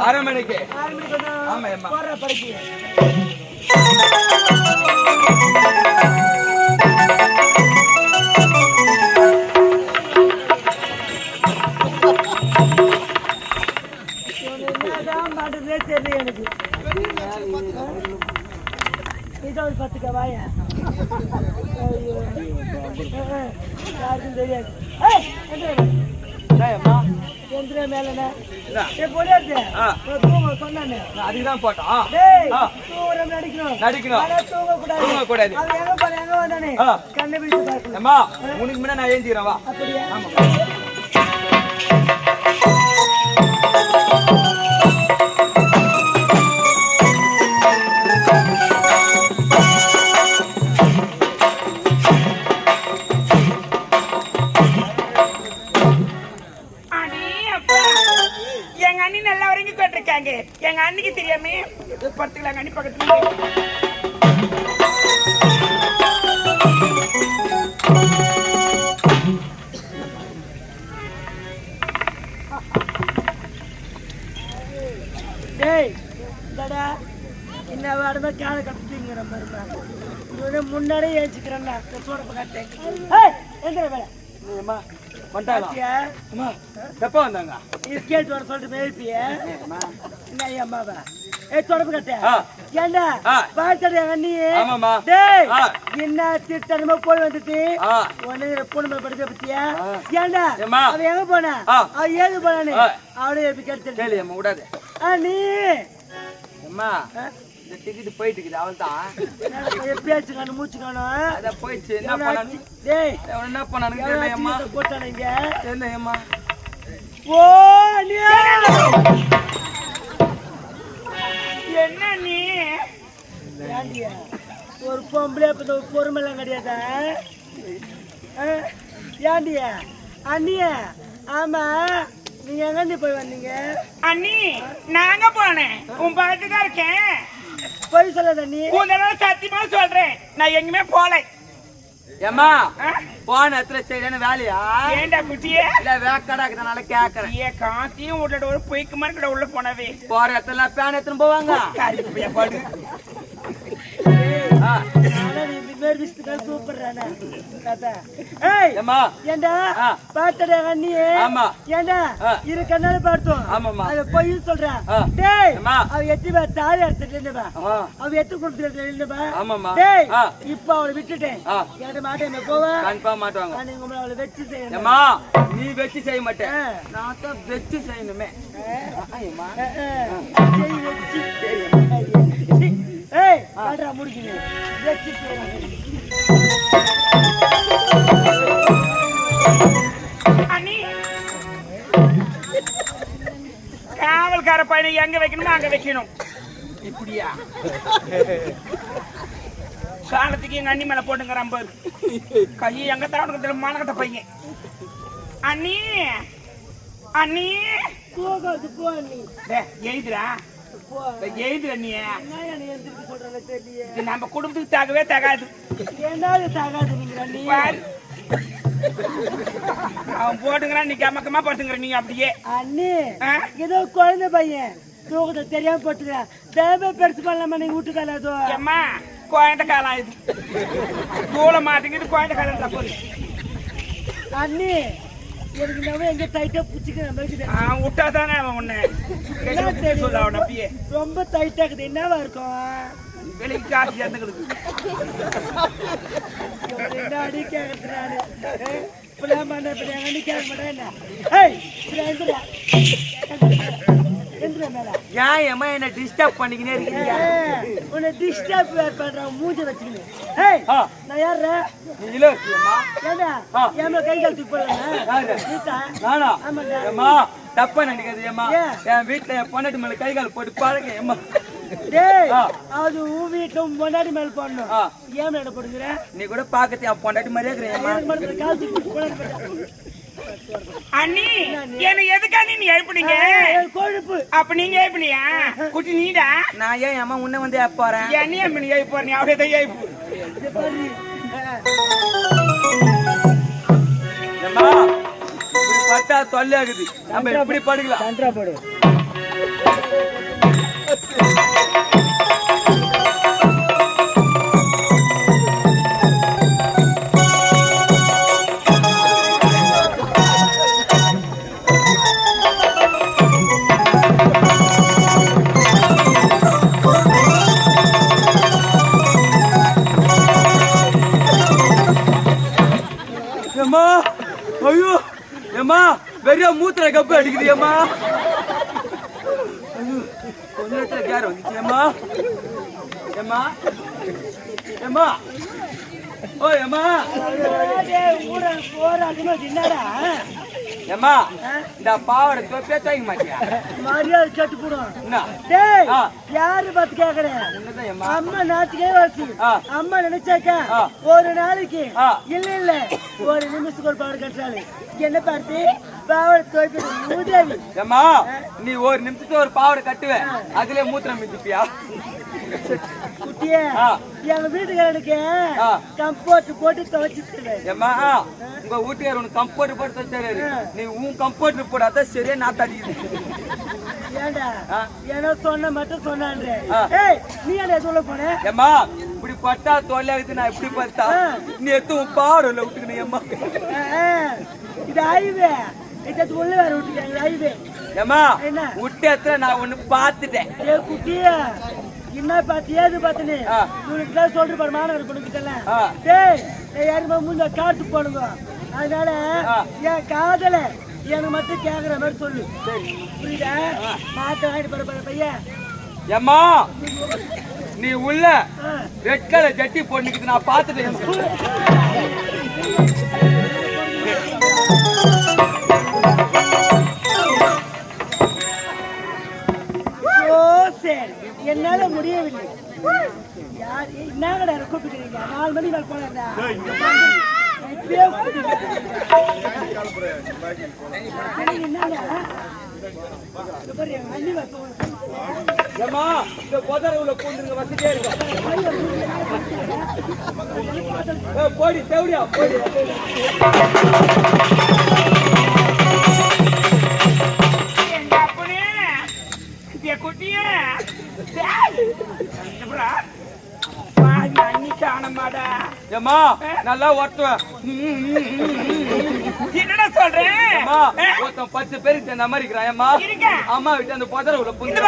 6 மணிக்கு. ஆமா அம்மா. போற படிக்கு. என்னதான் மாட்டதே தெரியல எனக்கு. இதோட 10 வாயா. ஐயோ. யாருக்கும் தெரியாது. ஏய் என்னம்மா? எந்திர மேலனே. ஏ போடியாதே. தூங்க சொன்னானே. அதுதான் போட்டோம். டேய் தூரம் நடிக்கணும். அட தூங்க கூடாது. அவன் எங்க வந்தானே? கண்ணை பிடிச்சு பாரு. அம்மா உனக்கு முன்ன நான் ஏந்திறேன் வா. அப்படியே. ஆமா. எங்க அன்னைக்கு தெரியாம படுத்துக்கலாம் அண்ணி பக்கத்துல டேய் டடா என்ன வாடமா கால கட்டிங்கற மாதிரி இவனே முன்னாடியே ஏச்சிக்கறேன்னா சோட பக்கட்டே ஏய் எந்திர வேலை அம்மா வந்தாங்க அம்மா எப்ப வந்தாங்க இது கேட் வர சொல்லிட்டு மேய்ப்பியே அம்மா என்ன அம்மாவா ஏய் தொடப்பு கட்டே ஏண்டா பாத்தடா அண்ணி ஆமாமா டேய் என்ன திட்டனமா போய் வந்துட்டு உன்னை பொண்ணு படிக்க பத்தியா ஏண்டா அவ எங்க போனா அவ ஏது போனானே அவளே எப்படி கேட்டு கேளு அம்மா விடாத அண்ணி அம்மா இந்த டிக்கெட் போயிட்டு இருக்குது அவள்தான் பேச்சு காணும் மூச்சு காணும் அத போயிடுச்சு என்ன பண்ணானு டேய் என்ன பண்ணானு தெரியல அம்மா போட்டானீங்க என்ன அம்மா ஓ அண்ணி என்ன நீ ஏண்டியா ஒரு பொம்பளை அப்ப பொறுமெல்லாம் கிடையாதா ஏண்டியா அண்ணியா ஆமா நீங்க எங்க போய் வந்தீங்க அண்ணி நாங்க போனேன் உன் பக்கத்துல தான் இருக்கேன் போய் சொல்லாத நீ உங்களால சத்தியமா சொல்றேன் நான் எங்குமே போல ஏம்மா போன எத்தனை சரியான வேலையா ஏண்டா குட்டியே இல்ல வேக்கடாக்குறதுனால கேக்குறேன் ஏ காத்தியும் உள்ள ஒரு பொய்க்கு மாதிரி கூட உள்ள போனவே போற இடத்துல பேன் எடுத்துன்னு போவாங்க கறிப்பையா பாடு சூப்பர் ஏண்டா அண்ணி ஏண்டா இரு கண்ணால பார்த்தோம் போய் சொல்றேன் அவ எத்தி தாலி எடுத்துட்டு அவ எத்து கொடுத்துருப்பா இப்ப அவளை விட்டுட்டேன் மாட்டேன் போவா மாட்டுவாங்க அவளை வச்சு செய்யணும் நீ வச்சு செய்ய மாட்டேன் நான் தான் வச்சு செய்யணுமே ஏய் ஆடா முடிக்கினே வெச்சி அண்ணி காவல்கார பையனை எங்க வைக்கணுமோ அங்க வைக்கணும் இப்படியா காலத்துக்கு எங்க அண்ணி மேல போட்டுங்கிறான் பாரு கை எங்க தவணத்துல மானகட்ட பையன் அண்ணி அண்ணி போகாது போ அண்ணி எழுதுறா எழுதுற நீ சொல்றாங்க தெரியல நம்ம குடும்பத்துக்கு தாகவே தகாது என்னால தாகாது நீங்க அவன் போட்டுங்கிறான் நீ கமக்கமா படுத்துங்கிற நீ அப்படியே அண்ணி ஏதோ குழந்தை பையன் தூக்கத்தை தெரியாம போட்டுக்கிறான் தேவை பெருசு பண்ணலாமா நீங்க வீட்டுக்கால அதோ அம்மா குழந்தை காலம் இது தூள மாட்டேங்குது குழந்தை காலம் தப்பு அண்ணி எனக்கு நம்ம எங்க டைட்டா புடிச்சுக்கிறேன் விட்டாதானே அவன் உன்னை சொல்ல அவன் அப்படியே ரொம்ப டைட்டா இருக்குது என்னவா இருக்கும் வெளிக்கு காசு சேர்ந்துக்கிடுது என்ன அடி கேட்கறாரு கேட்க மாட்டேன் என்ன டிஸ்டர்ப் பண்ணிக்கினே இருக்கீங்க உன்னை டிஸ்டர்ப் பண்றான் மூஞ்ச வச்சுக்கினேன் நான் யாரு ஏமா கை காலத்துக்கு போடலாம் தப்பா நினைக்காது ஏமா என் வீட்டுல என் பொண்டாட்டி மேல கை கால் போட்டு பாருங்க ஏமா அது உன் வீட்டுல பொண்டாட்டி மேல போடணும் ஏன் மேல போடுங்கிற நீ கூட பாக்கத்து என் பொண்டாட்டி மாதிரியே இருக்கிறேன் அண்ணி என்ன எதுக்காண்டி நீ எழுப்பினீங்க கொழுப்பு அப்ப நீங்க எழுப்பினியா குட்டி நீடா நான் ஏன் அம்மா உன்ன வந்து போறேன் என்ன அம்மனி எழுப்ப போற நீ அவரே தான் எழுப்பு பட்டா தொல்லை ஆகுது நம்ம எப்படி படுக்கலாம் படு ஏம்மா ஐயோ ஏம்மா வெறியா மூத்திர கப்பு அடிக்குது ஏம்மா கொஞ்ச நேரத்துல கேர் வந்துச்சு ஏம்மா ஏம்மா ஏம்மா ஓ ஏம்மா என்னடா ஏம்மா இந்த பாவாடை தொப்பே தூக்க மாட்டியா மரியாதை கட்டு போடும் என்ன டேய் யாரு பார்த்து கேக்குறேன் என்னதான் ஏம்மா அம்மா நாட்டுக்கே வாசி அம்மா நினைச்சாக்கா ஒரு நாளைக்கு இல்ல இல்ல ஒரு நிமிஷத்துக்கு ஒரு பாவடை கட்டுறாரு என்ன பார்த்து பாவடை துவைப்பது உதவி ஏம்மா நீ ஒரு நிமிஷத்துக்கு ஒரு பாவாடை கட்டுவ அதுலயே மூத்திரம் மிதிப்பியா குட்டியே எங்க வீட்டுக்காரனுக்கு கம்போர்ட் போட்டு துவைச்சிட்டு ஏம்மா உங்க வீட்டுக்கார உனக்கு கம்போர்ட் போட்டு தச்சாரு நீ உன் கம்போர்ட் போடாத சரியா நாத்தாடிக்குது ஏண்டா ஏன்னா சொன்ன மட்டும் சொன்னான் ஏய் நீ என்ன சொல்ல போன ஏம்மா இப்படி பட்டா தொல்லையாகுது நான் இப்படி பார்த்தா நீ எத்து உன் பாவாடை விட்டுக்கணும் ஏம்மா இது ஹைவே இது உள்ள வேற விட்டுக்காங்க ஹைவே ஏம்மா என்ன விட்டு எத்தனை நான் ஒண்ணு பாத்துட்டேன் ஏ குட்டியா என்ன பார்த்து ஏது பார்த்துன்னு இவனுக்கு தான் சொல்ற பாரு மாணவர் பொண்ணுக்கிட்டல டேய் யாருமே முன்ன காட்டு போடுங்க அதனால என் காதல எனக்கு மட்டும் கேக்குற மாதிரி சொல்லு புரியுதா மாட்ட வாங்கிட்டு போற பையன் ஏம்மா நீ உள்ள ரெட் கலர் ஜட்டி போட்டுக்கிட்டு நான் பாத்துட்டேன் என்னால முடியவில்லை யார் என்னங்கடா கூப்பிட்டுக்கிறீங்க 4 மணி மேல போனேன்டா ஏம்மா இந்த புதரை உள்ள பூந்துங்க வந்துட்டே இருக்கும் போடி தேவடியா போடி குட்டியே அன்னிக்கானமாடா ஏம்மா நல்லா ஓட்டுவேன் என்னடா சொல்றேன் 10 பேருக்கு அந்த மாதிரி இருக்கிறான் ஏம்மா அம்மா விட்டு அந்த புதரை உள்ள பூந்து